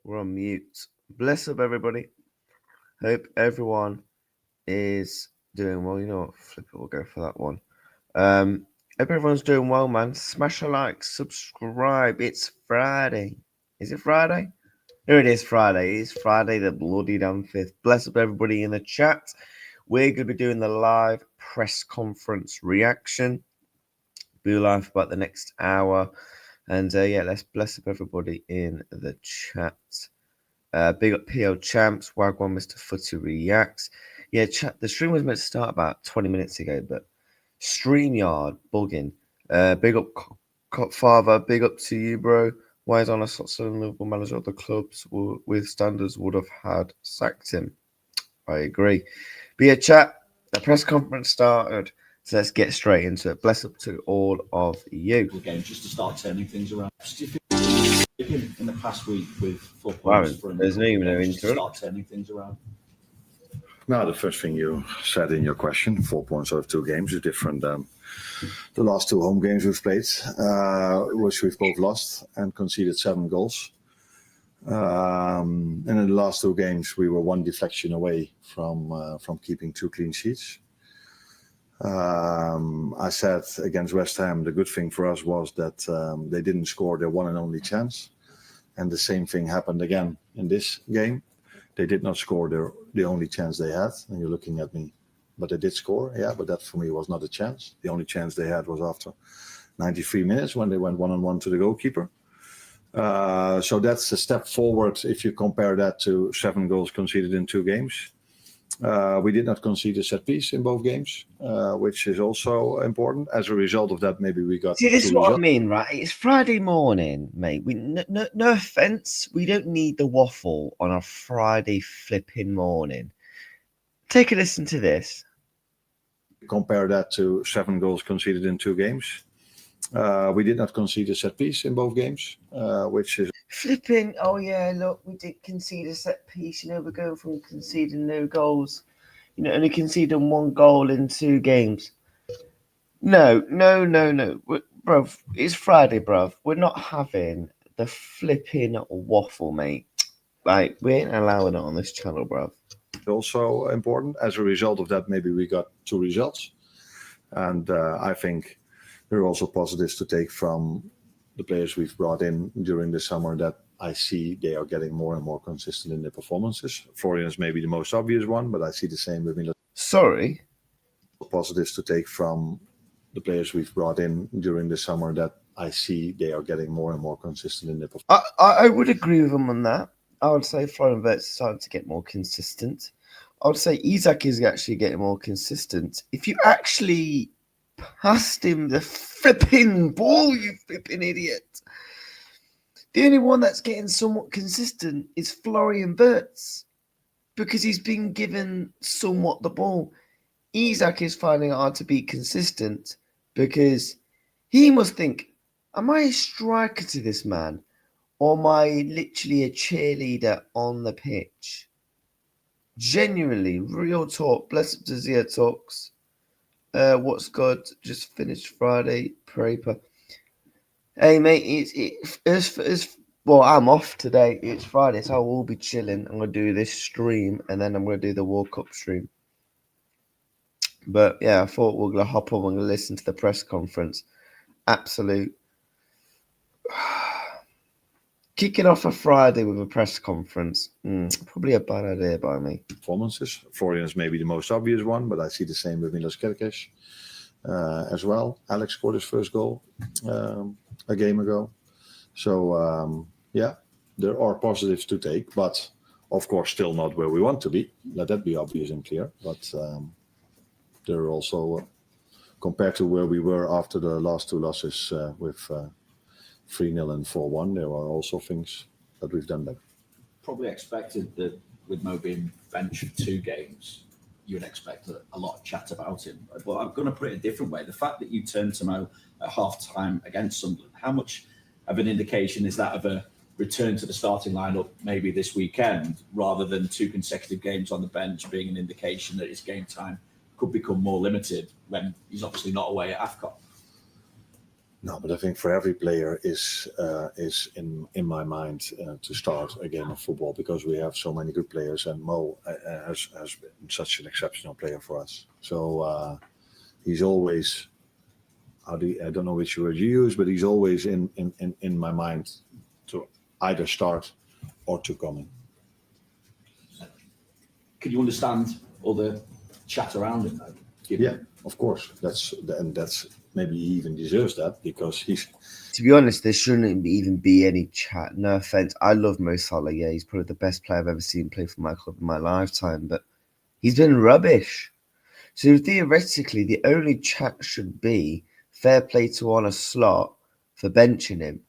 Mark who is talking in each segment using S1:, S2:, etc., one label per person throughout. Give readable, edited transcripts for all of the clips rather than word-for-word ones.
S1: We're on mute. Bless up, everybody. Hope everyone is doing well. You know what? Flip it. We'll go for that one. Hope everyone's doing well, man. Smash a like, subscribe. It's Friday. Is it Friday? Here it is, Friday. It's Friday, the bloody damn 5th. Bless up, everybody in the chat. We're going to be doing the live press conference reaction. Be live for about the next hour. And let's bless up everybody in the chat. Big up PL Champs, Wagwan, Mr. Footy Reacts. Yeah, chat. The stream was meant to start about 20 minutes ago, but StreamYard bugging. Big up Father, big up to you, bro. Why is Arne Slotson, Liverpool manager of the clubs with standards would have had sacked him? I agree. But yeah, chat. The press conference started. So let's get straight into it. Bless up to all of you.
S2: Game just to start turning things around. In the past week with 4
S1: Wow,
S2: points from
S1: there's no even no
S2: just to
S1: intro.
S2: start turning things around.
S3: Now, the first thing you said in your question, 4 points out of 2 games, is different than the last 2 home games we've played, which we've both lost and conceded 7 goals. And in the last 2 games, we were 1 deflection away from keeping 2 clean sheets. I said against West Ham, the good thing for us was that they didn't score their one and only chance. And the same thing happened again in this game. They did not score the only chance they had. And you're looking at me, but they did score. Yeah, but that for me was not a chance. The only chance they had was after 93 minutes when they went 1-on-1 to the goalkeeper. So that's a step forward if you compare that to 7 goals conceded in 2 games. We did not concede a set piece in both games, which is also important. As a result of that, maybe we got.
S1: See, this is what I mean, right? It's Friday morning, mate. No offense, we don't need the waffle on a Friday flipping morning. Take a listen to this.
S3: Compare that to 7 goals conceded in 2 games. We did not concede a set piece in both games, which is
S1: flipping. Oh yeah, look, we did concede a set piece. You know, we're going from conceding no goals. You know, only conceding 1 goal in 2 games. No. Bruv, it's Friday, bruv. We're not having the flipping waffle, mate. Like, we ain't allowing it on this channel, bruv.
S3: Also important. As a result of that, maybe we got 2 results. And I think there are also positives to take from the players we've brought in during the summer that I see they are getting more and more consistent in their performances. Florian is maybe the most obvious one, but I see the same with Milos.
S1: Sorry?
S3: Positives to take from the players we've brought in during the summer that I see they are getting more and more consistent in their performance.
S1: I would agree with him on that. I would say Florian Wirtz is starting to get more consistent. I would say Isak is actually getting more consistent. If you actually passed him the flipping ball, you flipping idiot. The only one that's getting somewhat consistent is Florian Wirtz because he's been given somewhat the ball. Isak is finding it hard to be consistent because he must think, am I a striker to this man or am I literally a cheerleader on the pitch? Genuinely, real talk. Bless up to Zia Talks. What's good? Just finished Friday paper. Hey mate, well, I'm off today. It's Friday, so I will be chilling. I'm gonna do this stream and then I'm gonna do the World Cup stream. But yeah, I thought we're gonna hop on. We're gonna listen to the press conference. Absolute kicking off a Friday with a press conference. Probably a bad idea by me.
S3: Performances. Florian is maybe the most obvious one, but I see the same with Milos Kerkez as well. Alex scored his first goal a game ago. So, there are positives to take, but of course still not where we want to be. Let that be obvious and clear. But there are also, compared to where we were after the last 2 losses with 3-0 and 4-1, there are also things that we've done better.
S2: Probably expected that with Mo being benched for 2 games, you would expect a lot of chat about him. But I'm going to put it a different way. The fact that you turned to Mo at half-time against Sunderland, how much of an indication is that of a return to the starting lineup maybe this weekend, rather than 2 consecutive games on the bench being an indication that his game time could become more limited when he's obviously not away at AFCON?
S3: No, but I think for every player is in my mind to start a game of football, because we have so many good players, and Mo has been such an exceptional player for us. So he's always, I don't know which word you use, but he's always in my mind to either start or to come in.
S2: Can you understand all the chat around him, though?
S3: Yeah, of course. That's maybe he even deserves that, because he's.
S1: To be honest, there shouldn't even be any chat. No offense, I love Mo Salah. Yeah, he's probably the best player I've ever seen play for my club in my lifetime, but he's been rubbish. So theoretically, the only chat should be fair play to on a slot for benching him.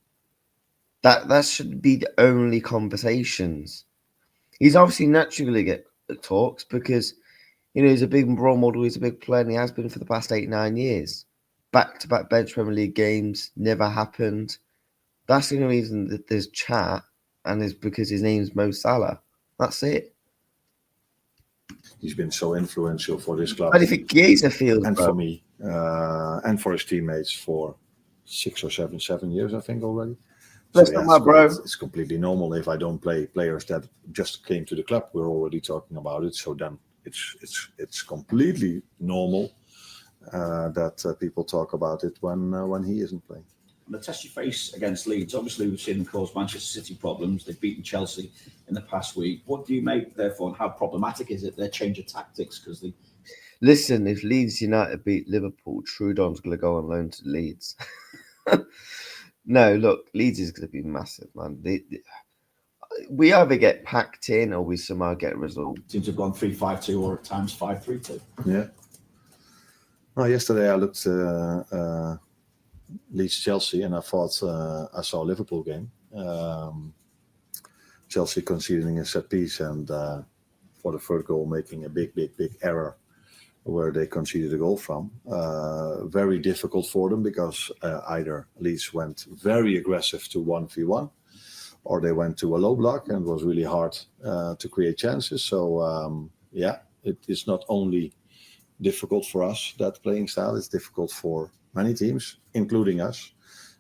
S1: That should be the only conversations. He's obviously naturally going to get talks because, he's a big role model, he's a big player, and he has been for the past 8-9 years. Back-to-back bench Premier League games, never happened. That's the only reason that there's chat, and it's because his name's Mo Salah. That's it.
S3: He's been so influential for this club.
S1: How do you think Chiesa feels,
S3: and
S1: bro?
S3: for me, and for his teammates for 6 or 7 years, I think already.
S1: That's not my bro.
S3: It's completely normal if I don't play players that just came to the club. We're already talking about it, so then it's completely normal that people talk about it when he isn't playing.
S2: The test you face against Leeds, obviously we've seen them cause Manchester City problems. They've beaten Chelsea in the past week. What do you make, therefore, and how problematic is it, their change of tactics? Because
S1: Listen, if Leeds United beat Liverpool, Trudon's going to go on loan to Leeds. No, look, Leeds is going to be massive, man. We either get packed in or we somehow get a result.
S2: Seems to have gone 3-5-2 or at times 5-3-2.
S3: Yeah. Well, yesterday I looked Leeds Chelsea, and I thought I saw a Liverpool game. Chelsea conceding a set piece, and for the third goal making a big error where they conceded a goal from. Very difficult for them, because either Leeds went very aggressive to 1v1, or they went to a low block, and it was really hard to create chances. So it is not only difficult for us, that playing style, it's difficult for many teams, including us.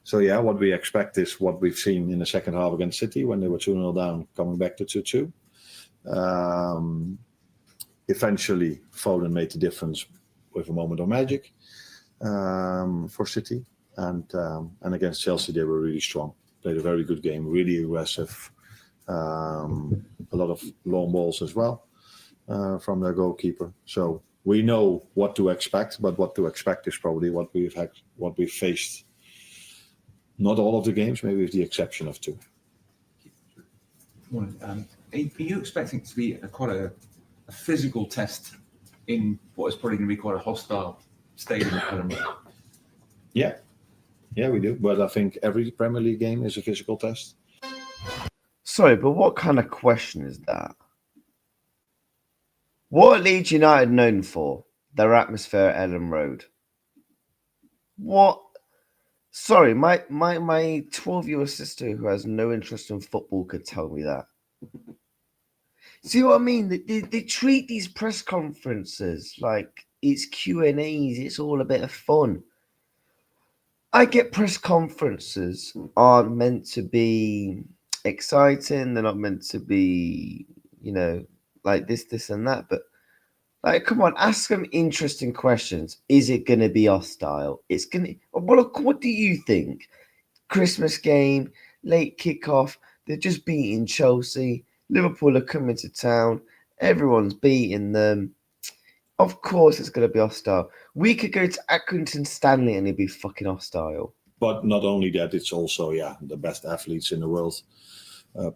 S3: So what we expect is what we've seen in the second half against City when they were 2-0 down, coming back to 2-2. Eventually, Foden made the difference with a moment of magic for City, and against Chelsea they were really strong. Played a very good game, really aggressive, a lot of long balls as well from their goalkeeper. So we know what to expect, but what to expect is probably what we've faced. Not all of the games, maybe with the exception of 2.
S4: Are you expecting it to be quite a physical test in what is probably going to be quite a hostile stadium at Ellen Road?
S3: Yeah, we do. But I think every Premier League game is a physical test.
S1: Sorry, but what kind of question is that? What are Leeds United known for? Their atmosphere at Ellen Road. What? Sorry, my 12-year-old sister who has no interest in football could tell me that. See what I mean? They treat these press conferences like it's Q&As. It's all a bit of fun. I get press conferences aren't meant to be exciting. They're not meant to be, like this and that. But come on, ask them interesting questions. Is it going to be hostile? It's going to. Well, what do you think? Christmas game, late kickoff. They're just beating Chelsea. Liverpool are coming to town. Everyone's beating them. Of course it's going to be hostile. We could go to Accrington Stanley and it'd be fucking hostile.
S3: But not only that, it's also, the best athletes in the world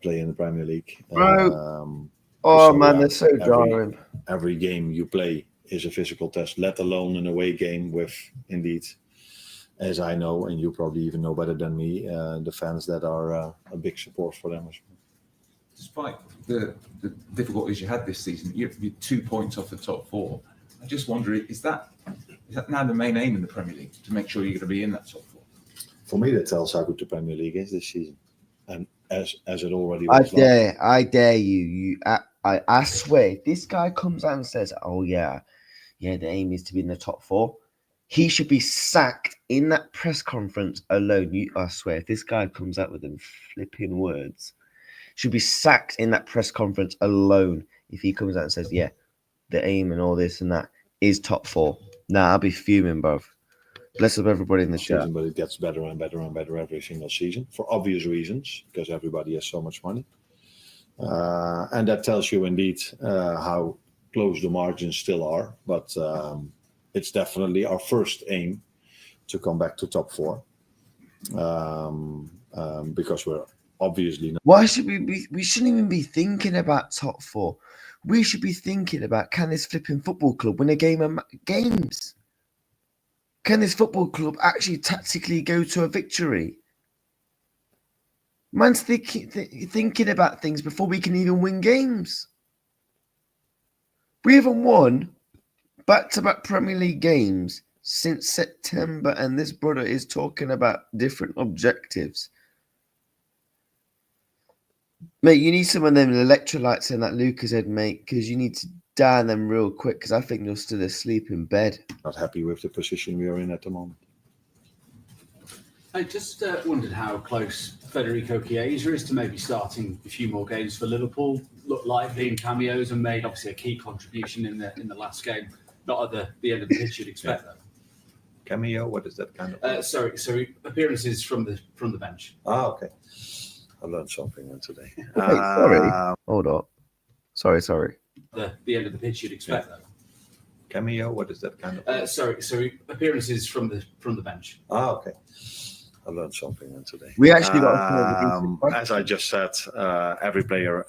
S3: play in the Premier League.
S1: Bro. They're so jarring.
S3: Every game you play is a physical test, let alone an away game with, indeed, as I know, and you probably even know better than me, the fans that are a big support for them as well.
S4: Despite the difficulties you had this season, you're 2 points off the top 4. I just wonder, is that now the main aim in the Premier League, to make sure you're going to be in that top 4?
S3: For me, that tells how good the Premier League is this season, and as it already was.
S1: I dare you. I swear, if this guy comes out and says, "Oh yeah, the aim is to be in the top 4," He should be sacked in that press conference alone. I swear, if this guy comes out with them flipping words, should be sacked in that press conference alone. If he comes out and says, "Yeah, the aim and all this and that is top 4," I'll be fuming, bruv. Bless up everybody in the chat.
S3: But it gets better and better and better every single season for obvious reasons, because everybody has so much money. And that tells you indeed how close the margins still are. But it's definitely our first aim to come back to top 4. Because we're obviously not.
S1: Why should we shouldn't even be thinking about top 4. We should be thinking about, can this flipping football club win a game of games? Can this football club actually tactically go to a victory? Man's thinking about things before we can even win games. We haven't won back-to-back Premier League games since September, and this brother is talking about different objectives. Mate, you need some of them electrolytes in that Lucashead, mate, because you need to down them real quick, because I think you're still asleep in bed.
S3: Not happy with the position we are in at the moment.
S5: I just wondered how close Federico Chiesa is to maybe starting a few more games for Liverpool. Looked like being cameos and made obviously a key contribution in the last game. Not at the end of the pitch, you'd expect that.
S3: Cameo? What is that kind of?
S5: Sorry, appearances from the bench.
S3: Okay. I learned something today.
S1: Wait, sorry. Hold on. Sorry.
S5: The end of the pitch, you'd expect that.
S3: Cameo? What is that kind of?
S5: Sorry, appearances from the bench.
S3: Okay. I learned something today.
S1: We actually got
S3: as I just said, every player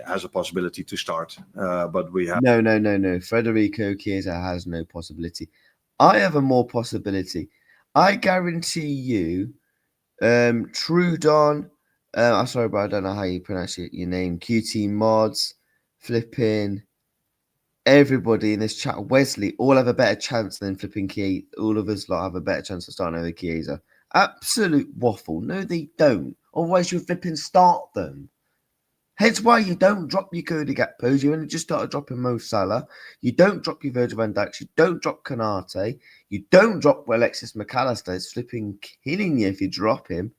S3: has a possibility to start, but we have
S1: no. Federico Chiesa has no possibility. I have a more possibility. I guarantee you, Trudon. I'm sorry, but I don't know how you pronounce your name. QT Mods, flipping. Everybody in this chat, Wesley, all have a better chance than flipping Chiesa. All of us lot have a better chance of starting over Chiesa. Absolute waffle. No, they don't. Otherwise, you flipping start them. Hence why you don't drop your Cody Gakpos. You only just started dropping Mo Salah. You don't drop your Virgil van Dijk. You don't drop Konate. You don't drop Alexis McAllister. It's flipping killing you if you drop him.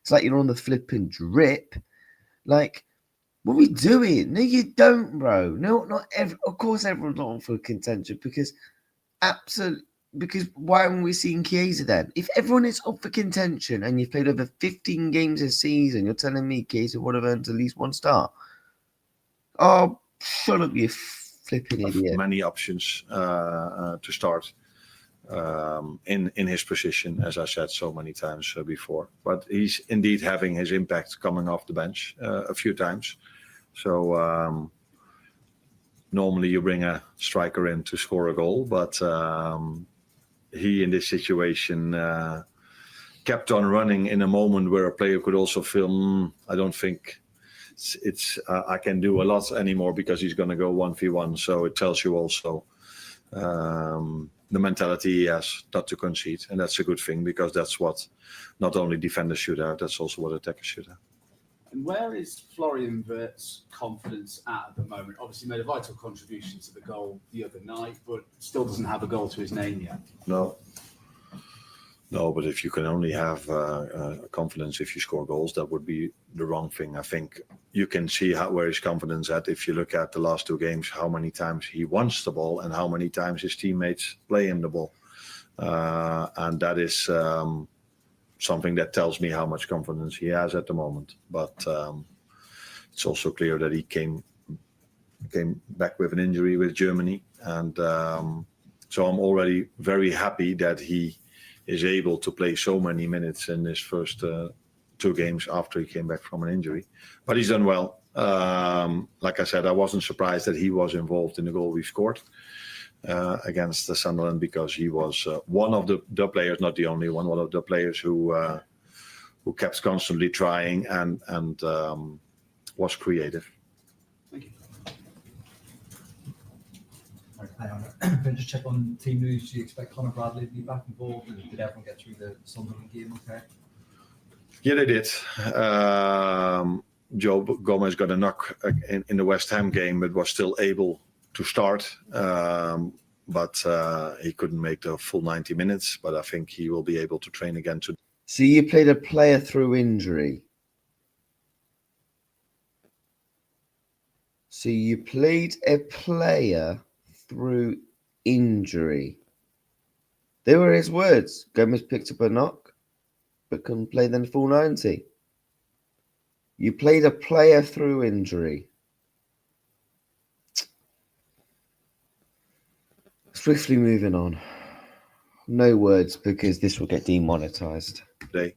S1: It's like you're on the flipping drip. Like, what are we doing? No, you don't, bro. No, not every. Of course, everyone's not on for contention because why aren't we seeing Chiesa then? If everyone is up for contention and you've played over 15 games this season, you're telling me Chiesa would have earned at least 1 star? Oh, shut up, you flipping idiot.
S3: Many options to start in his position, as I said so many times before. But he's indeed having his impact coming off the bench a few times. So normally you bring a striker in to score a goal, but he in this situation kept on running in a moment where a player could also feel, I don't think it's I can do a lot anymore because he's going to go 1v1. So it tells you also the mentality he has not to concede, and that's a good thing because that's what not only defenders should have, that's also what attackers should have.
S5: And where is Florian Wirtz's confidence at the moment? Obviously made a vital contribution to the goal the other night, but still doesn't have a goal to his name yet.
S3: No, but if you can only have confidence if you score goals, that would be the wrong thing. I think you can see where his confidence at if you look at the last 2 games, how many times he wants the ball and how many times his teammates play him the ball. And that is something that tells me how much confidence he has at the moment. But it's also clear that he came back with an injury with Germany. And so I'm already very happy that he is able to play so many minutes in his first 2 games after he came back from an injury. But he's done well. Like I said, I wasn't surprised that he was involved in the goal we scored against the Sunderland because he was one of the players, not the only one of the players who kept constantly trying and was creative.
S5: Thank you.
S6: Hi, Arne. Can I just check on team news? Do you expect Conor Bradley to be back involved? And did everyone get through the Sunderland game okay?
S3: Yeah, they did. Joe Gomez got a knock in the West Ham game, but was still able to start. but he couldn't make the full 90 minutes. But I think he will be able to train again today.
S1: So you played a player through injury. So you played a player through injury. They were his words. Gomez picked up a knock, but couldn't play the full 90. You played a player through injury. Swiftly moving on. No words because this will get demonetized.
S3: Today.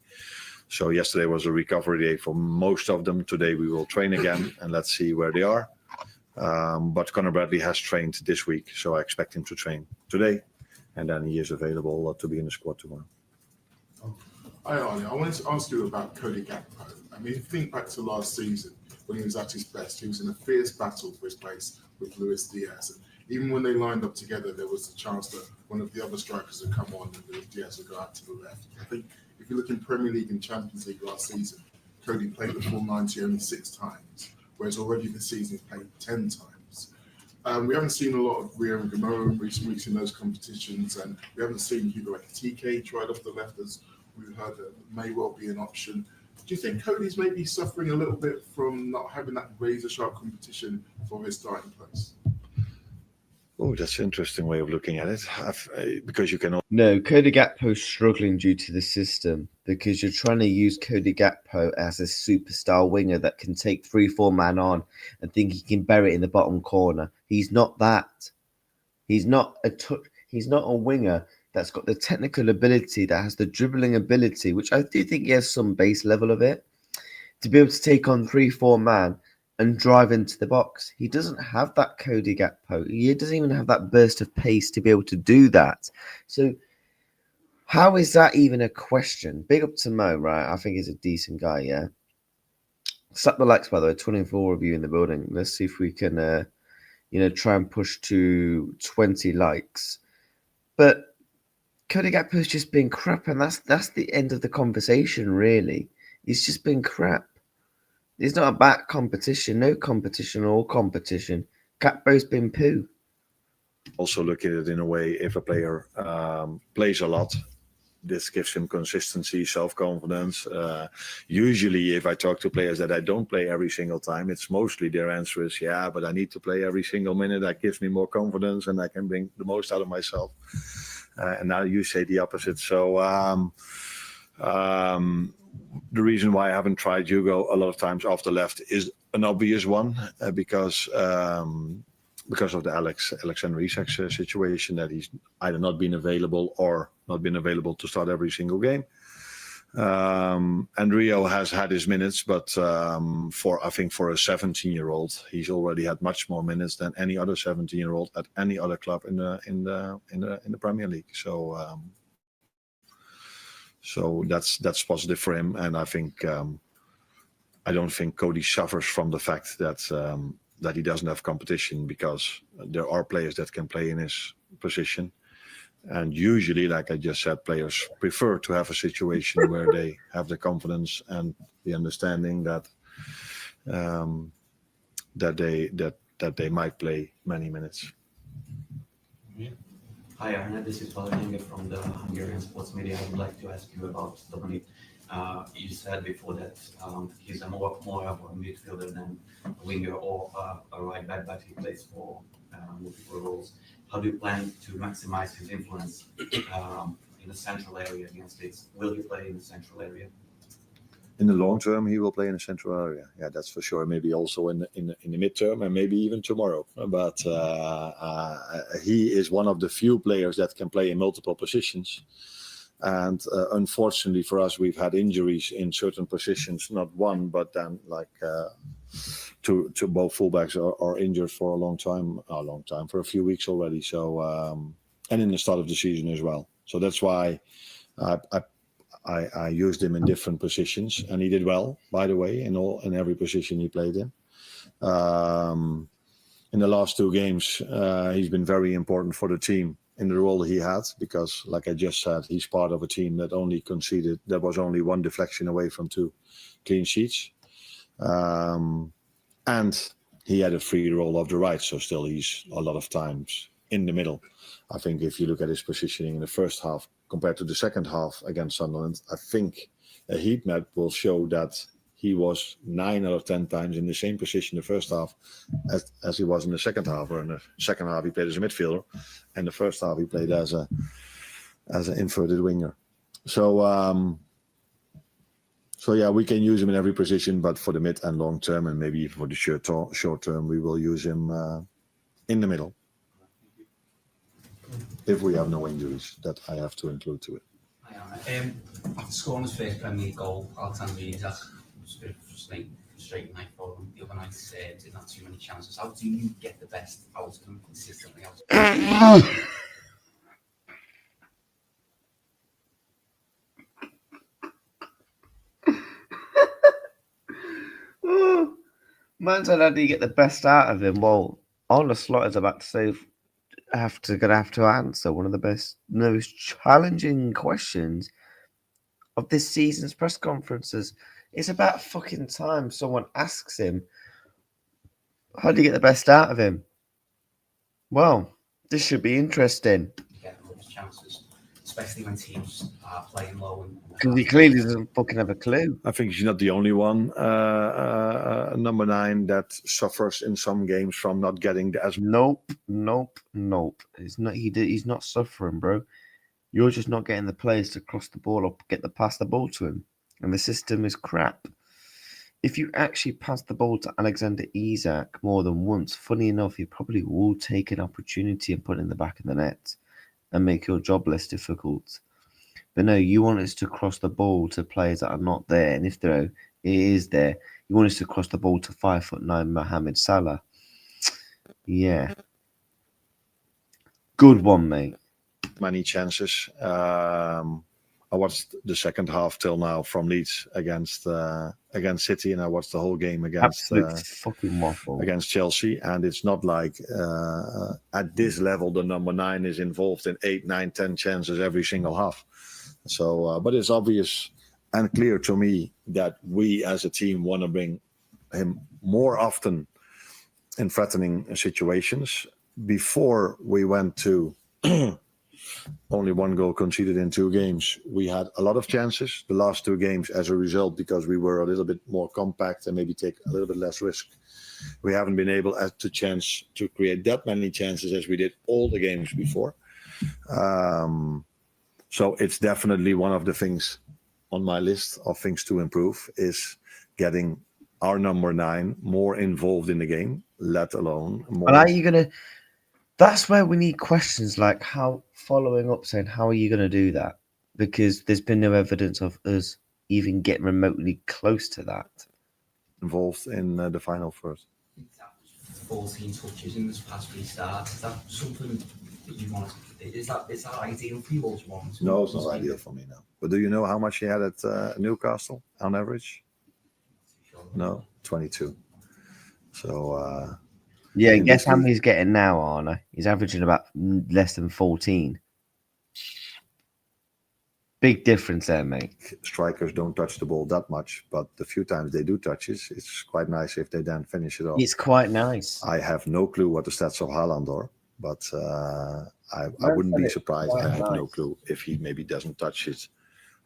S3: So yesterday was a recovery day for most of them. Today we will train again and let's see where they are. But Conor Bradley has trained this week, so I expect him to train today, and then he is available to be in the squad tomorrow.
S7: Hi, Arne. I wanted to ask you about Cody Gakpo. I mean, if you think back to last season, when he was at his best, he was in a fierce battle for his place with Luis Diaz. And even when they lined up together, there was a chance that one of the other strikers would come on and Luis Diaz would go out to the left. I think if you look in Premier League and Champions League last season, Cody played the full 90 only 6 times, whereas already this season he's played 10 times. We haven't seen a lot of Rio and Gamo in recent weeks in those competitions, and we haven't seen Hugo Ekitike tried off the left, as we've heard that may well be an option. Do you think Cody's maybe suffering a little bit from not having that razor-sharp competition for his starting place?
S3: Oh, that's an interesting way of looking at it, because you can.
S1: No, Cody Gakpo's struggling due to the system because you're trying to use Cody Gakpo as a superstar winger that can take 3-4 man on and think he can bury it in the bottom corner. He's not that. He's not a winger that's got the technical ability, that has the dribbling ability, which I do think he has some base level of it, to be able to take on 3-4 man and drive into the box. He doesn't have that Cody Gakpo. He doesn't even have that burst of pace to be able to do that. So how is that even a question? Big up to Mo, right? I think he's a decent guy, yeah? Slap the likes, by the way. 24 of you in the building. Let's see if we can, try and push to 20 likes. But Cody Gakpo's just been crap, and that's the end of the conversation, really. He's just been crap. It's not about competition. No competition or competition. Gakpo's been poo.
S3: Also look at it in a way, if a player plays a lot, this gives him consistency, self-confidence. Usually, if I talk to players that I don't play every single time, it's mostly their answer is, yeah, but I need to play every single minute. That gives me more confidence and I can bring the most out of myself. And now you say the opposite. So the reason why I haven't tried Hugo a lot of times off the left is an obvious one, because of the Alexander Isak situation, that he's either not been available or not been available to start every single game. And Rio has had his minutes, but for a 17-year-old, he's already had much more minutes than any other 17-year-old at any other club in the Premier League. So that's positive for him, and I think I don't think Cody suffers from the fact that he doesn't have competition, because there are players that can play in his position, and usually, like I just said, players prefer to have a situation where they have the confidence and the understanding that they might play many minutes.
S8: Hi, Arne. This is Vladimir from the Hungarian Sports Media. I would like to ask you about Dominic. You said before that he's more of a midfielder than a winger or a right back, but he plays for multiple roles. How do you plan to maximize his influence in the central area against Leeds? Will he play in the central area?
S3: In the long term, he will play in the central area. Yeah, that's for sure. Maybe also in the midterm, and maybe even tomorrow. But he is one of the few players that can play in multiple positions. And unfortunately for us, we've had injuries in certain positions. Not one, but then to both fullbacks are injured for a long time, for a few weeks already. So and in the start of the season as well. So that's why I used him in different positions, and he did well, by the way, in every position he played in. In the last 2 games, he's been very important for the team in the role he had, because, like I just said, he's part of a team that only conceded. There was only 1 deflection away from 2 clean sheets, and he had a free role off the right. So still, he's a lot of times in the middle. I think if you look at his positioning in the first half compared to the second half against Sunderland, I think a heat map will show that he was 9 out of 10 times in the same position in the first half as he was in the second half. Or in the second half, he played as a midfielder, and the first half he played as an inverted winger. So yeah, we can use him in every position, but for the mid and long term, and maybe even for the short term, we will use him in the middle. If we have no injuries, that I have to include to it.
S8: After scoring his first Premier League goal, Alexander Isak was a bit frustrating night for him. The other night didn't have too many chances. How do you get the best out of him consistently?
S1: Man said, how do you get the best out of him? Well, Arne Slot is about to say, gonna have to answer one of the most challenging questions of this season's press conferences. It's about fucking time someone asks him, how do you get the best out of him? Well, this should be interesting.
S8: Get those chances, especially when teams are playing low.
S1: Because he clearly doesn't fucking have a clue.
S3: I think he's not the only one, number 9, that suffers in some games from not getting the as.
S1: Nope. It's not. He's not suffering, bro. You're just not getting the players to cross the ball or pass the ball to him, and the system is crap. If you actually pass the ball to Alexander Isak more than once, funny enough, he probably will take an opportunity and put it in the back of the net and make your job less difficult. But no, you want us to cross the ball to players that are not there, and if it is there, you want us to cross the ball to 5'9" Mohamed Salah. Yeah. Good one, mate.
S3: Many chances. I watched the second half till now from Leeds against City, and I watched the whole game against
S1: fucking waffle
S3: against Chelsea. And it's not like at this level the number 9 is involved in 8, 9, 10 chances every single half. So, but it's obvious and clear to me that we as a team want to bring him more often in threatening situations. Before we went to only 1 goal conceded in 2 games, we had a lot of chances. The last 2 games, as a result, because we were a little bit more compact and maybe take a little bit less risk, we haven't been able to create that many chances as we did all the games before. So it's definitely one of the things on my list of things to improve, is getting our number 9 more involved in the game, let alone more.
S1: And are you gonna? That's where we need questions like how are you going to do that? Because there's been no evidence of us even getting remotely close to that.
S3: Involved in the final first.
S8: 14 touches in this past restart. Is that something that you want? Is that ideal for you, or do you want?
S3: No, it's not ideal for me now. But do you know how much he had at Newcastle on average? No, 22. So.
S1: Yeah, guess how many he's getting now, Arne? He's averaging about less than 14. Big difference there, mate.
S3: Strikers don't touch the ball that much, but the few times they do touch it, it's quite nice if they then finish it off.
S1: It's quite nice.
S3: I have no clue what the stats of Haaland are, but I wouldn't be surprised. I have no clue if he maybe doesn't touch it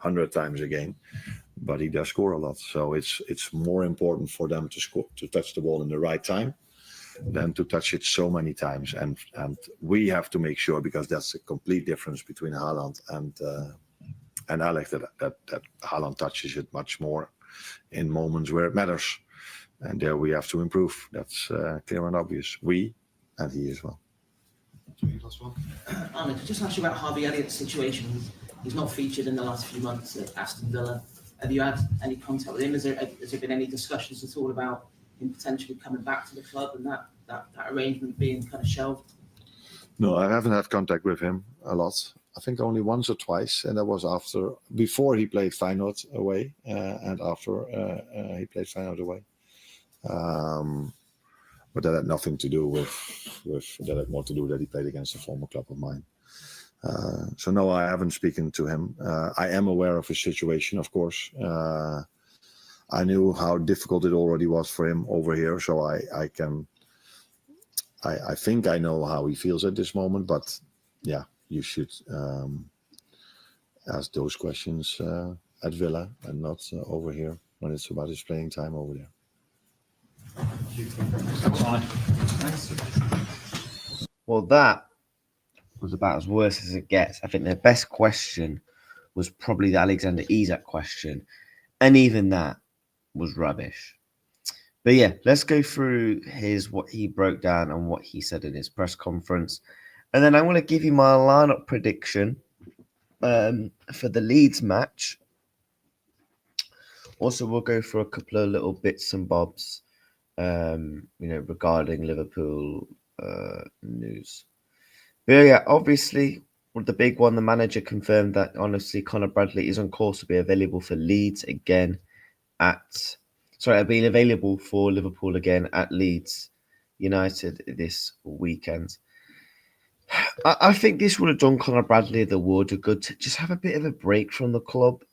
S3: 100 times a game, but he does score a lot. So it's more important for them to touch the ball in the right time than to touch it so many times, and we have to make sure, because that's a complete difference between Haaland and Alex, that Haaland touches it much more in moments where it matters, and there we have to improve. That's clear and obvious. We and he as well.
S9: Arne, could I just ask you about Harvey Elliott's situation? He's not featured in the last few months at Aston Villa. Have you had any contact with him? Has there been any discussions at all about him potentially coming back to the club and that arrangement being kind of shelved?
S3: No, I haven't had contact with him a lot. I think only once or twice, and that was before he played Feyenoord away, and after he played Feyenoord away. But that had nothing to do with that. Had more to do that he played against a former club of mine. So no, I haven't spoken to him. I am aware of his situation, of course. I knew how difficult it already was for him over here, so I can I think I know how he feels at this moment, but yeah, you should ask those questions at Villa and not over here when it's about his playing time over there.
S1: Well, that was about as worse as it gets. I think their best question was probably the Alexander Isak question, and even that was rubbish. But yeah, let's go through what he broke down and what he said in his press conference, and then I'm going to give you my lineup prediction for the Leeds match. Also, we'll go through a couple of little bits and bobs, regarding Liverpool news. But yeah, obviously, the big one, the manager confirmed that honestly, Conor Bradley is on course to be available for Leeds again being available for Liverpool again at Leeds United this weekend. I think this would have done Conor Bradley the world of good to just have a bit of a break from the club.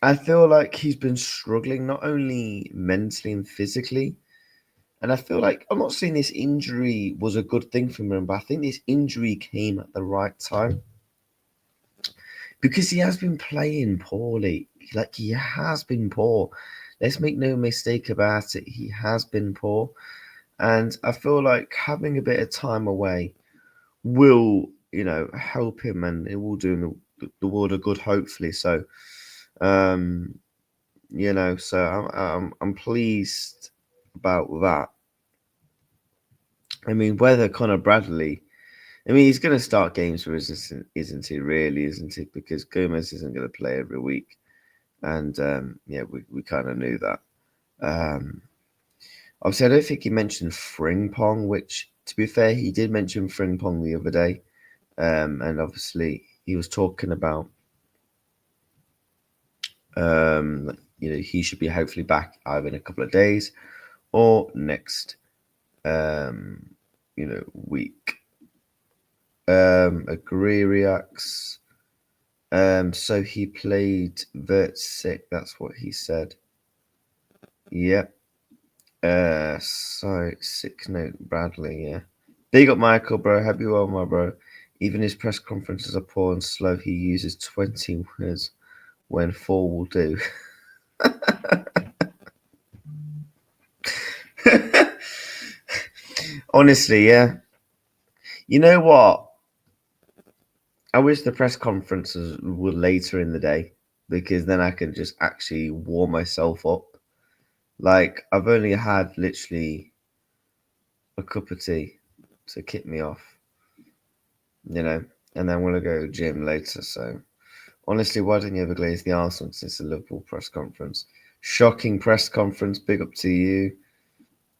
S1: I feel like he's been struggling not only mentally and physically. And I feel like I'm not saying this injury was a good thing for him, but I think this injury came at the right time because he has been playing poorly. Like, he has been poor. Let's make no mistake about it. He has been poor. And I feel like having a bit of time away will, help him, and it will do the world a good, hopefully. So, so I'm pleased about that. I mean, whether Conor Bradley, he's going to start games for us, isn't he? Really, isn't he? Because Gomez isn't going to play every week, and we kind of knew that. Obviously, I don't think he mentioned Frimpong, which, to be fair, he did mention Frimpong the other day, and obviously he was talking about, he should be hopefully back either in a couple of days or next, week. Agree reacts. So he played Vert sick. That's what he said. Yep. So sick note Bradley. Yeah. Big up Michael, bro. Hope you well, my bro. Even his press conferences are poor and slow. He uses 20 words when 4 will do. Honestly, yeah. You know what? I wish the press conferences were later in the day, because then I can just actually warm myself up. Like, I've only had literally a cup of tea to kick me off, and then I'm going to go gym later. So, honestly, why didn't you ever glaze the Arsenal since the Liverpool press conference? Shocking press conference. Big up to you.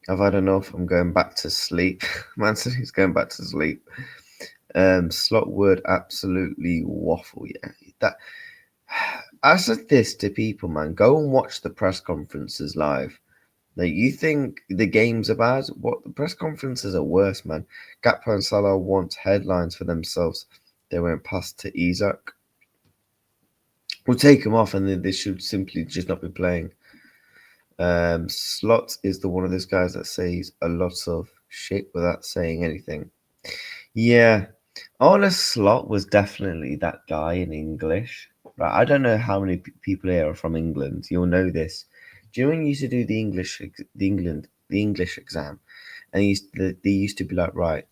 S1: I've had enough. I'm going back to sleep. Man said he's going back to sleep. Slot word absolutely waffle. Yeah, that. I said this to people, man. Go and watch the press conferences live. Like, you think the games are bad? What, the press conferences are worse, man. Gakpo and Salah want headlines for themselves. They went past to Isak. We'll take them off, and then they should simply just not be playing. Slot is one of those guys that says a lot of shit without saying anything. Yeah, Arne Slot was definitely that guy in English. Right, I don't know how many people here are from England. You'll know this. Do you know when you used to do the English exam, and they used to be like, right,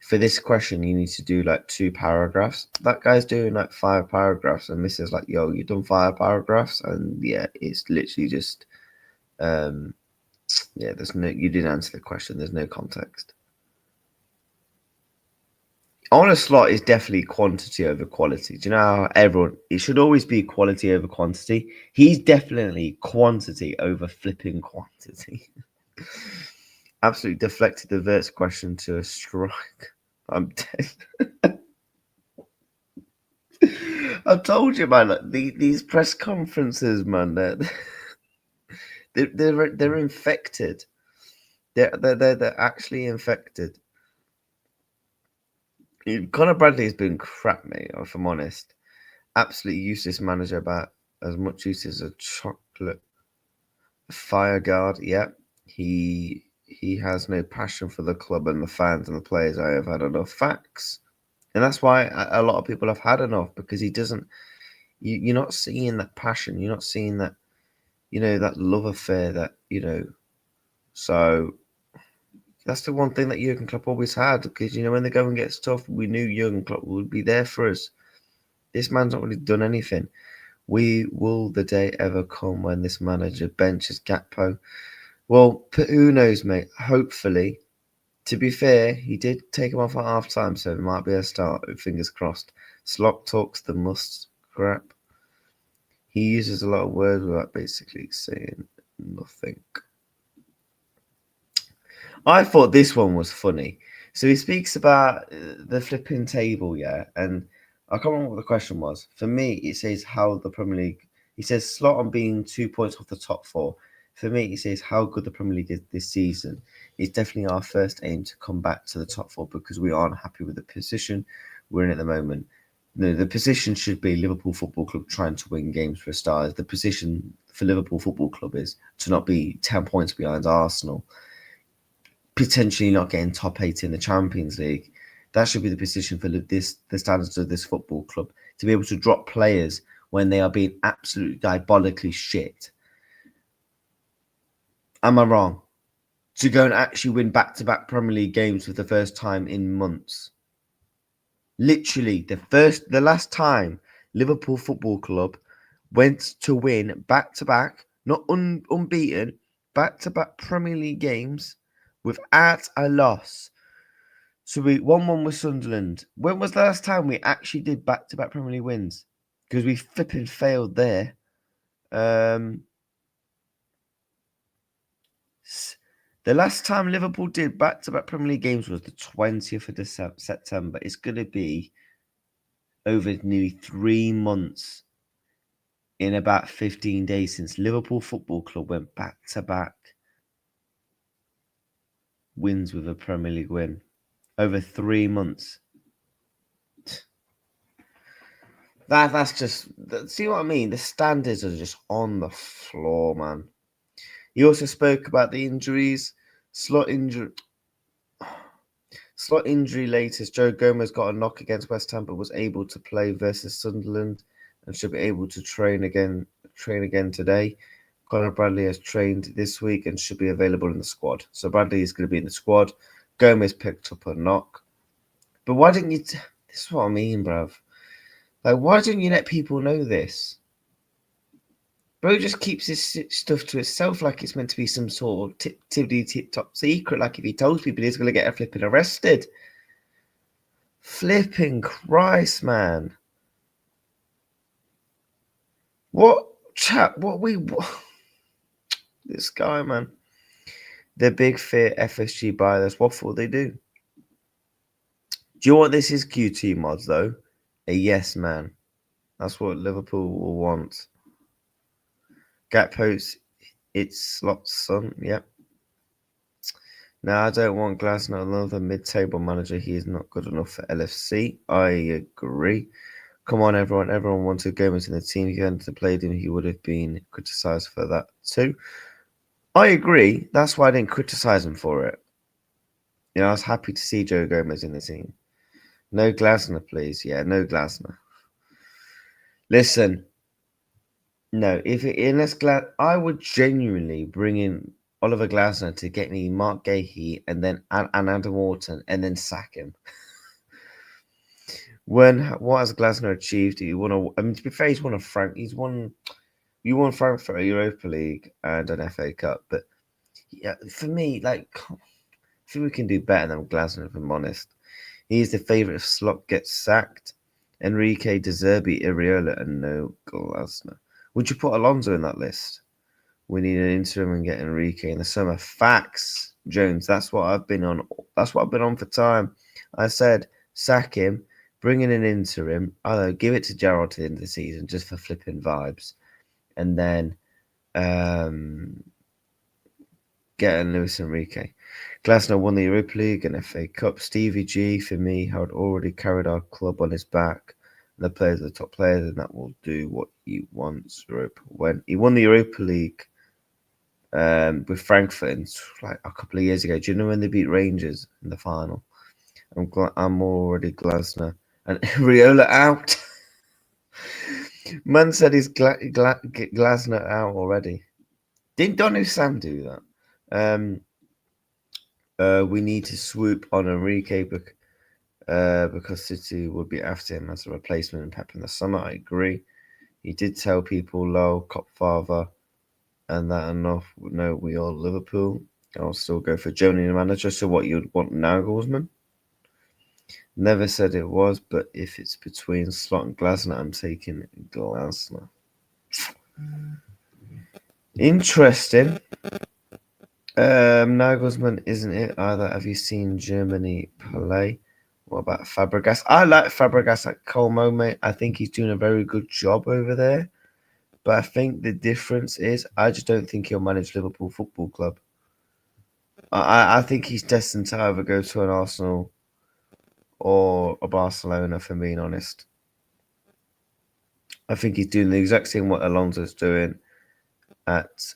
S1: for this question you need to do like 2 paragraphs. That guy's doing like 5 paragraphs, and Mrs. like, yo, you've done 5 paragraphs, and yeah, it's literally just, there's no, you didn't answer the question. There's no context. On a slot is definitely quantity over quality. Do you know how it should always be quality over quantity? He's definitely quantity over flipping quantity. Absolutely deflected the Verts question to a strike. I'm dead. I told you, man. Like, these press conferences, man, they're infected. They're actually infected. Conor Bradley has been crap, mate, if I'm honest. Absolutely useless manager, about as much use as a chocolate fire guard. Yeah, he he has no passion for the club and the fans and the players. I have had enough facts. And that's why a lot of people have had enough, because he doesn't, you're not seeing that passion. You're not seeing that, that love affair that, so that's the one thing that Jurgen Klopp always had, because, when the going gets tough, we knew Jurgen Klopp would be there for us. This man's not really done anything. Will the day ever come when this manager benches Gakpo? Well, who knows, mate? Hopefully. To be fair, he did take him off at half time, so it might be a start. Fingers crossed. Slop talks the must crap. He uses a lot of words without basically saying nothing. I thought this one was funny. So he speaks about the flipping table, yeah, and I can't remember what the question was. For me, it says how the Premier League. He says slot on being 2 points off the top 4. For me, it says how good the Premier League is this season. It's definitely our first aim to come back to the top 4, because we aren't happy with the position we're in at the moment. No, the position should be Liverpool Football Club trying to win games for stars. The position for Liverpool Football Club is to not be 10 points behind Arsenal, potentially not getting top 8 in the Champions League. That should be the position for the standards of this football club, to be able to drop players when they are being absolutely diabolically shit. Am I wrong? To go and actually win back-to-back Premier League games for the first time in months. Literally, the last time Liverpool Football Club went to win back-to-back, not unbeaten, back-to-back Premier League games without a loss. So we 1-1 with Sunderland. When was the last time we actually did back-to-back Premier League wins? Because we flipping failed there. The last time Liverpool did back-to-back Premier League games was the 20th of September. It's going to be over nearly 3 months, in about 15 days, since Liverpool Football Club went back-to-back wins with a Premier League win. Over 3 months. That's just, see what I mean? The standards are just on the floor, man. He also spoke about the injuries. Slot injury latest. Joe Gomez got a knock against West Ham, but was able to play versus Sunderland and should be able to train again today. Conor Bradley has trained this week and should be available in the squad. So Bradley is going to be in the squad. Gomez picked up a knock. But why didn't you... This is what I mean, bruv. Like, why didn't you let people know this? Bro just keeps this stuff to itself like it's meant to be some sort of tip-top secret. Like, if he tells people, he's going to get flipping arrested. Flipping Christ, man. What? Chat, this guy, man. The big fear FSG buyers. What will they do? Do you know what this is, QT mods, though? A yes man. That's what Liverpool will want. Gakpo's, it's Slot's son. Yep. Now, I don't want Glasner, another mid-table manager. He is not good enough for LFC. I agree. Come on, everyone. Everyone wanted Gomez in the team. If he hadn't played him, he would have been criticised for that too. I agree. That's why I didn't criticise him for it. I was happy to see Joe Gomez in the team. No Glasner, please. Yeah, no Glasner. Listen. No, I would genuinely bring in Oliver Glasner to get me Mark Gahey and then Adam Wharton and then sack him. What has Glasner achieved? He won to be fair, you won Frankfurt a Europa League and an FA Cup, but yeah, for me, I think we can do better than Glasner, if I'm honest. He is the favourite if Slot gets sacked. Enrique, De Zerbi, Areola, and no Glasner. Would you put Alonso in that list? We need an interim and get Enrique in the summer. Facts, Jones. That's what I've been on. That's what I've been on for time. I said sack him, bring in an interim. Either give it to Gerrard to the end of the season just for flipping vibes, and then get in Luis Enrique. Glasner won the Europa League and FA Cup. Stevie G, for me, had already carried our club on his back. The players are the top players, and that will do what he wants. When he won the Europa League, with Frankfurt like a couple of years ago. Do you know when they beat Rangers in the final? I'm already Glasner and Riola out. Man said he's Glasner out already. Didn't Donu Sam do that? We need to swoop on Enrique because City would be after him as a replacement in Pep in the summer. I agree. He did tell people, low cop father, and that enough. No, we are Liverpool. I'll still go for Joni the manager. So what, you'd want Nagelsmann? Never said it was, but if it's between Slot and Glasner, I'm taking Glasner. Interesting. Nagelsmann isn't it either. Have you seen Germany play? What about Fabregas? I like Fabregas at Como, mate. I think he's doing a very good job over there. But I think the difference is I just don't think he'll manage Liverpool Football Club. I think he's destined to either go to an Arsenal or a Barcelona, for being honest. I think he's doing the exact same what Alonso's doing at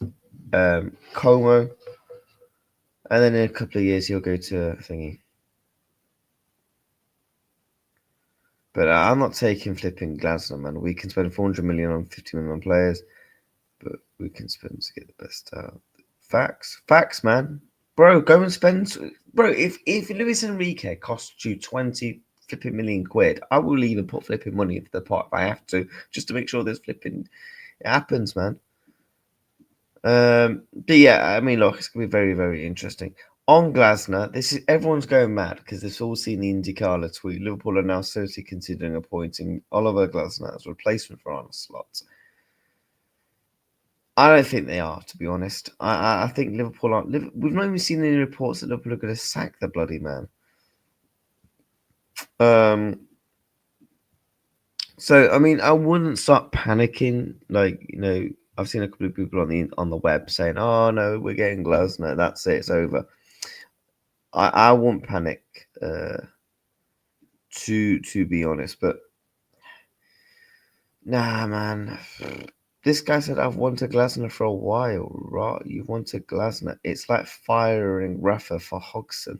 S1: Como. And then in a couple of years, he'll go to thingy. But I'm not taking flipping Glasner, man. We can spend 400 million on 50 million on players, but we can spend to get the best out. Facts, man. Bro, go and spend. Bro, if Luis Enrique costs you 20 flipping million quid, I will even put flipping money into the pot if I have to, just to make sure there's flipping. It happens, man. But yeah, I mean, look, it's gonna be very, very interesting. On Glasner, everyone's going mad because they've all seen the IndyCar tweet. Liverpool are now seriously considering appointing Oliver Glasner as a replacement for Arne Slot. I don't think they are, to be honest. I think Liverpool aren't. We've not even seen any reports that Liverpool are going to sack the bloody man. So I mean, I wouldn't start panicking. Like, you know, I've seen a couple of people on the web saying, "Oh no, we're getting Glasner. That's it. It's over." I won't panic. To be honest, but nah, man. This guy said, I've wanted Glasner for a while. Right? You've wanted Glasner. It's like firing Rafa for Hodgson.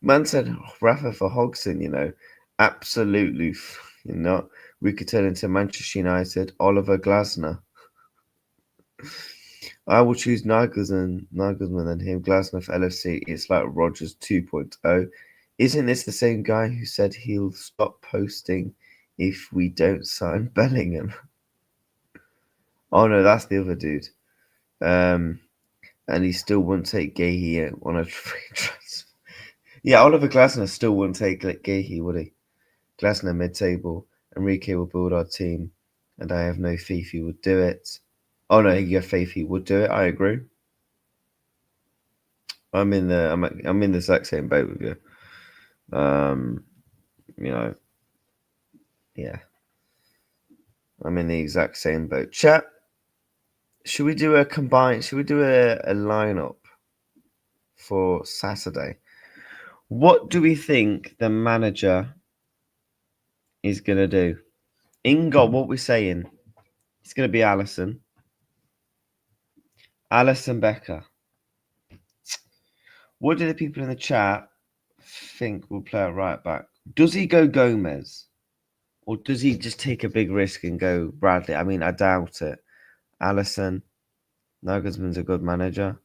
S1: Man said, Rafa for Hodgson, you know. Absolutely. You know, we could turn into Manchester United, Oliver Glasner. I will choose Nagelsmann than him. Glasner for LFC. It's like Rodgers 2.0. Isn't this the same guy who said he'll stop posting if we don't sign Bellingham? Oh no, that's the other dude. And he still wouldn't take Gahey on a free transfer. Yeah, Oliver Glasner still wouldn't take Gahey, would he? Glasner mid-table. Enrique will build our team, and I have no faith he would do it. Oh no, you have faith he would do it. I agree. I'm in the exact same boat with you. You know, yeah. I'm in the exact same boat. Chat, should we do a lineup for Saturday? What do we think the manager is going to do? In goal, what we're saying, it's going to be Alisson Becker. What do the people in the chat think will play at right back? Does he go Gomez? Or does he just take a big risk and go Bradley? I mean, I doubt it. Alisson, Nagelsmann's a good manager.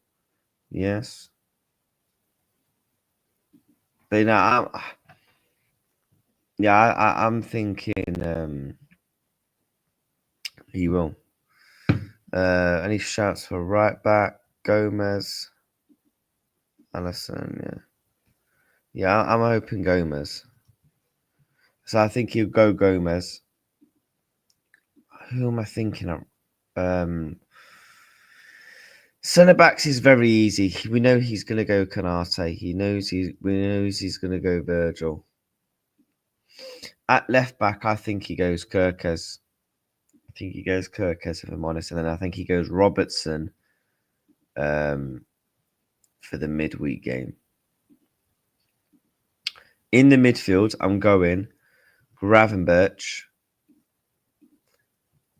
S1: Yes. But you know, I'm thinking he will. Any shouts for right back? Gomez, Alisson, yeah. Yeah, I'm hoping Gomez. So I think he'll go Gomez. Who am I thinking of? Centre backs is very easy. We know he's going to go Canate. We know he's going to go Virgil. At left back, I think he goes Kirkes. If I'm honest, and then I think he goes Robertson for the midweek game. In the midfield, I'm going Gravenberch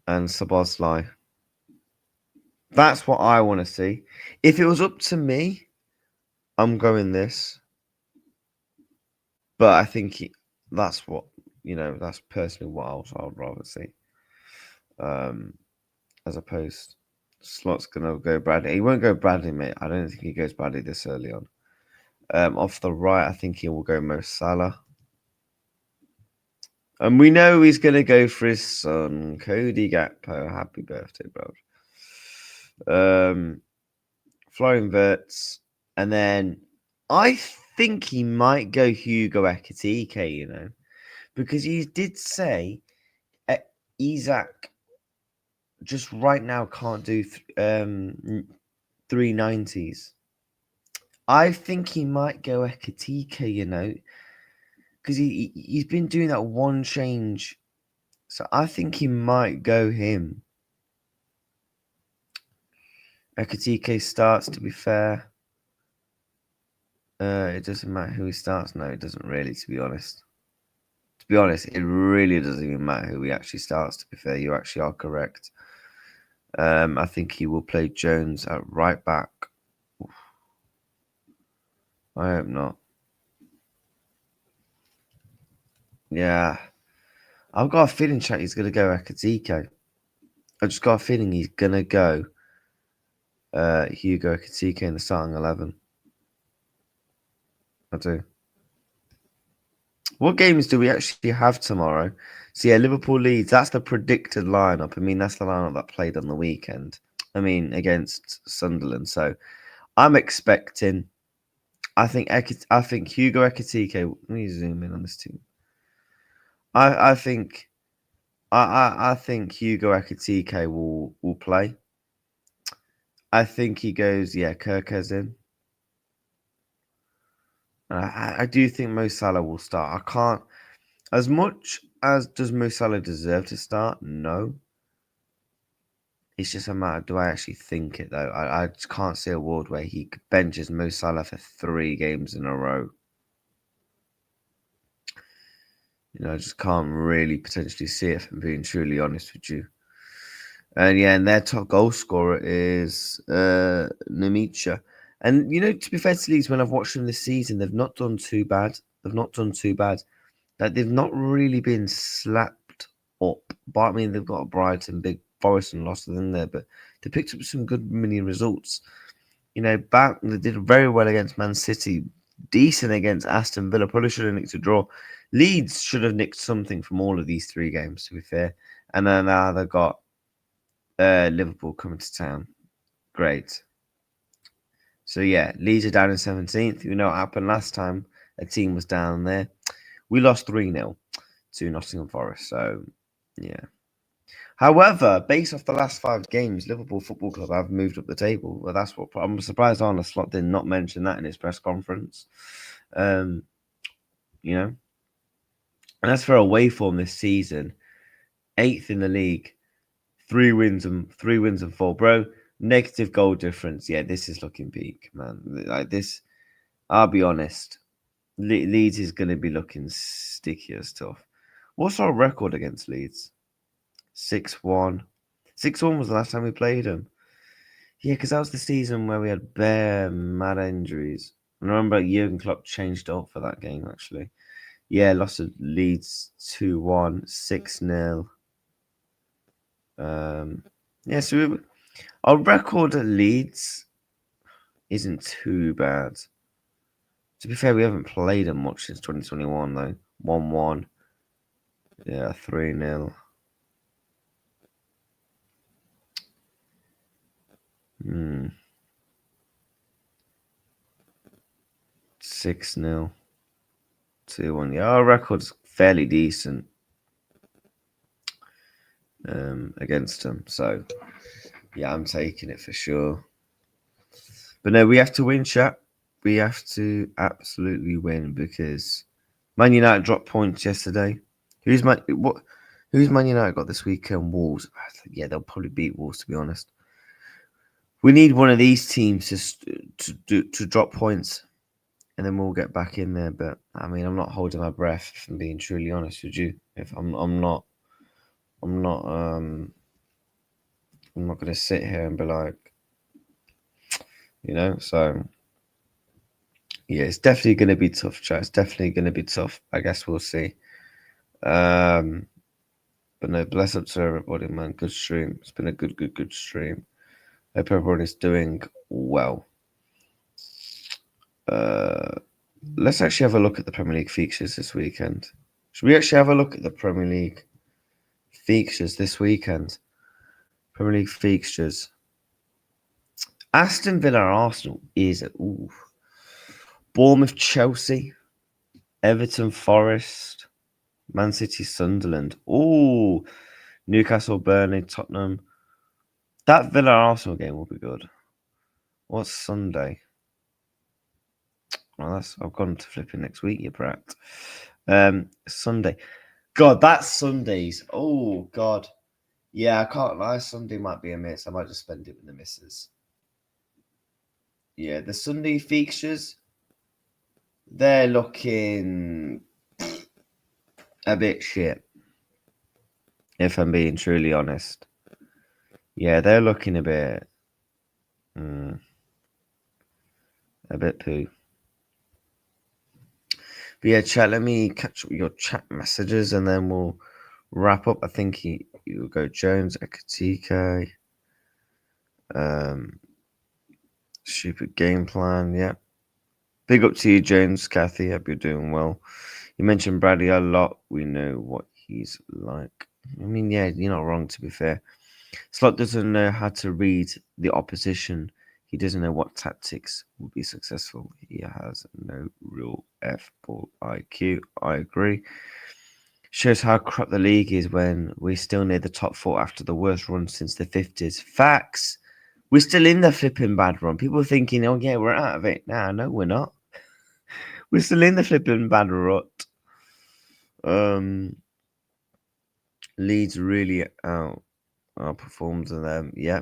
S1: and Szoboszlai. That's what I want to see. If it was up to me, I'm going this. But I think that's what, that's personally what I would rather see. As opposed, Slot's going to go Bradley. He won't go Bradley, mate. I don't think he goes Bradley this early on. Off the right, I think he will go Mo Salah. And we know he's going to go for his son, Cody Gakpo. Happy birthday, bro. Florian Wirtz. And then I think he might go Hugo Ekitike, because he did say Isaac just right now can't do 390s. I think he might go Ekitike, because he's been doing that one change. So I think he might go him. Ekitike starts, to be fair. It doesn't matter who he starts. No, it doesn't really, to be honest. To be honest, it really doesn't even matter who he actually starts, to be fair. You actually are correct. I think he will play Jones at right back. Oof. I hope not. Yeah. I've got a feeling, chat, he's going to go Ekitike. I just got a feeling he's going to go Hugo Ekitike in the starting 11. I do. What games do we actually have tomorrow? So yeah, Liverpool Leeds. That's the predicted lineup. I mean, that's the lineup that played on the weekend. I mean, against Sunderland. So I'm expecting. I think Hugo Ekitike. Let me zoom in on this team. I think Hugo Ekitike will play. I think he goes. Yeah, Kirkes in. I do think Mo Salah will start. I can't. As much as does Mo Salah deserve to start? No. It's just a matter, do I actually think it, though? I just can't see a world where he benches Mo Salah for 3 games in a row. I just can't really potentially see it, if I'm being truly honest with you. And their top goal scorer is Namicha. And, to be fair to Leeds, when I've watched them this season, they've not done too bad. Like, they've not really been slapped up. But I mean, they've got a Brighton, Big Forest, and lost in there. But they picked up some good mini results. They did very well against Man City. Decent against Aston Villa. Probably should have nicked a draw. Leeds should have nicked something from all of these 3 games, to be fair. And then now they've got Liverpool coming to town. Great. So, yeah, Leeds are down in 17th. You know what happened last time a team was down there. We lost 3-0 to Nottingham Forest. So, yeah. However, based off the last 5 games, Liverpool Football Club have moved up the table. Well, that's what I'm surprised Arne Slot did not mention that in his press conference. And as for away form this season, 8th in the league, 3 wins and 4. Bro, negative goal difference. Yeah, this is looking peak, man. Like this, I'll be honest. Leeds is going to be looking sticky as stuff. What's our record against Leeds? 6-1. 6-1 was the last time we played them. Yeah, because that was the season where we had bare mad injuries. I remember Jurgen Klopp changed up for that game, actually. Yeah, lost to Leeds 2-1, 6-0. So our record at Leeds isn't too bad. To be fair, we haven't played them much since 2021, though. 1-1. Yeah, 3-0. 6-0. 2-1. Yeah, our record's fairly decent against them. So, yeah, I'm taking it for sure. But no, we have to win, chat. We have to absolutely win because Man United dropped points yesterday. Who's Man United got this weekend? Wolves. Yeah, they'll probably beat Wolves, to be honest. We need one of these teams to drop points, and then we'll get back in there. But I mean, I'm not holding my breath, if I'm being truly honest with you. If I'm not I'm not going to sit here and be like, so yeah, it's definitely going to be tough, chat. It's definitely going to be tough. I guess we'll see. But no, bless up to everybody, man. Good stream. It's been a good stream. Hope everyone is doing well. Let's actually have a look at the Premier League fixtures this weekend. Should we actually have a look at the Premier League fixtures this weekend? Premier League fixtures. Aston Villa Arsenal is Bournemouth Chelsea, Everton Forest, Man City Sunderland. Newcastle Burnley Tottenham. That Villa Arsenal game will be good. What's Sunday? Well, I've gone to flipping next week, you brat. Sunday. God, that's Sundays. Oh God. Yeah, I can't lie. Sunday might be a miss. I might just spend it with the missus. Yeah, the Sunday fixtures, they're looking a bit shit, if I'm being truly honest. Yeah, they're looking a bit poo. But yeah, chat, let me catch up with your chat messages and then we'll wrap up. I think you'll go Jones, Ekatike. Stupid game plan, yeah. Big up to you, Jones, Kathy. Hope you're doing well. You mentioned Bradley a lot. We know what he's like. I mean, yeah, you're not wrong, to be fair. Slot doesn't know how to read the opposition. He doesn't know what tactics will be successful. He has no real F-ball IQ. I agree. Shows how crap the league is when we're still near the top 4 after the worst run since the 50s. Facts. We're still in the flipping bad run. People are thinking, oh yeah, we're out of it. Nah, no, we're not. We're still in the flipping bad rut. Leeds really outperformed them. Yeah.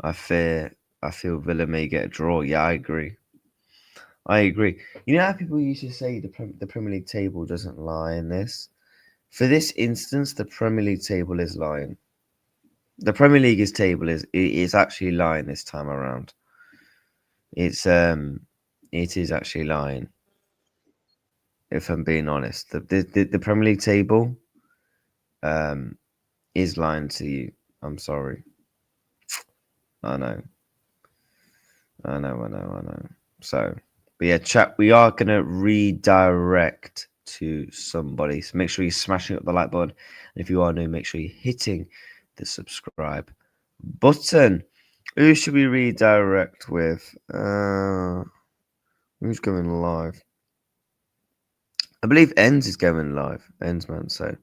S1: I feel Villa may get a draw. Yeah, I agree. You know how people used to say the Premier League table doesn't lie in this? For this instance, the Premier League table is lying. The Premier League's table is actually lying this time around. It is actually lying. If I'm being honest, the Premier League table is lying to you. I'm sorry. I know. So, but yeah, chat, we are going to redirect to somebody. So make sure you're smashing up the like button. And if you are new, make sure you're hitting the subscribe button. Who should we redirect with? Who's going live? I believe Ends is going live. Endsman, so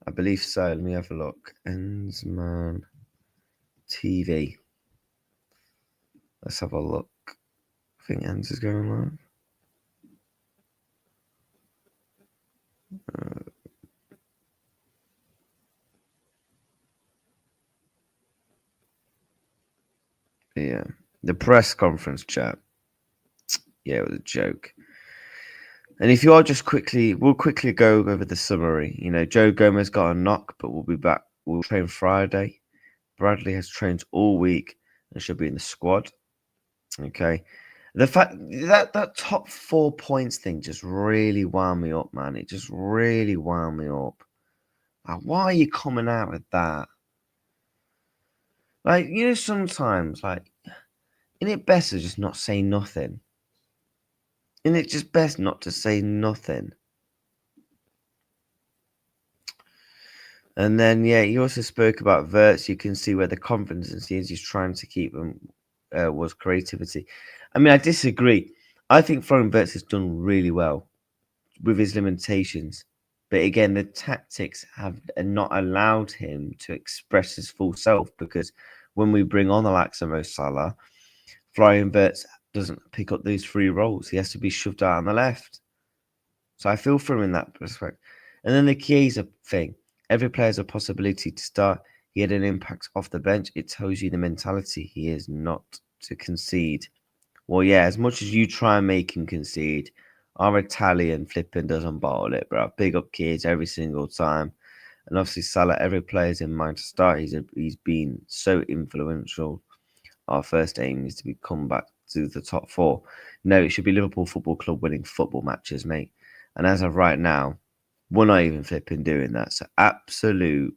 S1: I believe so. Let me have a look. Endsman TV. Let's have a look. I think Ends is going live. Yeah, the press conference chat. Yeah, it was a joke. And if you are just we'll quickly go over the summary. Joe Gomez got a knock, but we'll be back. We'll train Friday. Bradley has trained all week and should be in the squad. Okay. The fact that top 4 points thing just really wound me up, man. It just really wound me up. Like, why are you coming out with that? Like, sometimes, like, isn't it best to just not say nothing? Isn't it just best not to say nothing? And then, yeah, he also spoke about Verts. You can see where the confidence is he's trying to keep them was creativity. I mean, I disagree. I think Florian Verts has done really well with his limitations. But again, the tactics have not allowed him to express his full self, because when we bring on the likes of Mo Salah, Florian Verts doesn't pick up those 3 roles. He has to be shoved out on the left. So I feel for him in that respect. And then the Chiesa thing. Every player has a possibility to start. He had an impact off the bench. It tells you the mentality. He is not to concede. Well, yeah, as much as you try and make him concede, our Italian flipping doesn't bottle it, bro. Big up kids every single time. And obviously Salah, every player's in mind to start. He's been so influential. Our first aim is to come back to the top 4. No, it should be Liverpool Football Club winning football matches, mate. And as of right now, we're not even flipping doing that. So absolute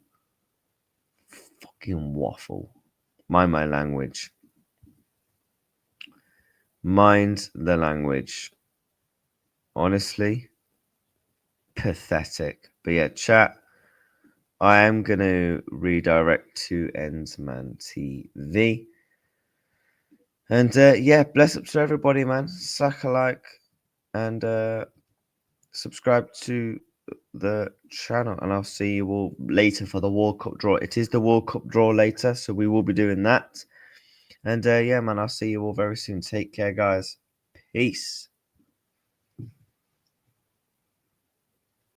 S1: fucking waffle. Mind my language. Mind the language. Honestly, pathetic. But yeah, chat. I am going to redirect to Endsman TV. And yeah, bless up to everybody, man. Sack a like and subscribe to the channel. And I'll see you all later for the World Cup draw. It is the World Cup draw later, so we will be doing that. And yeah, man, I'll see you all very soon. Take care, guys. Peace.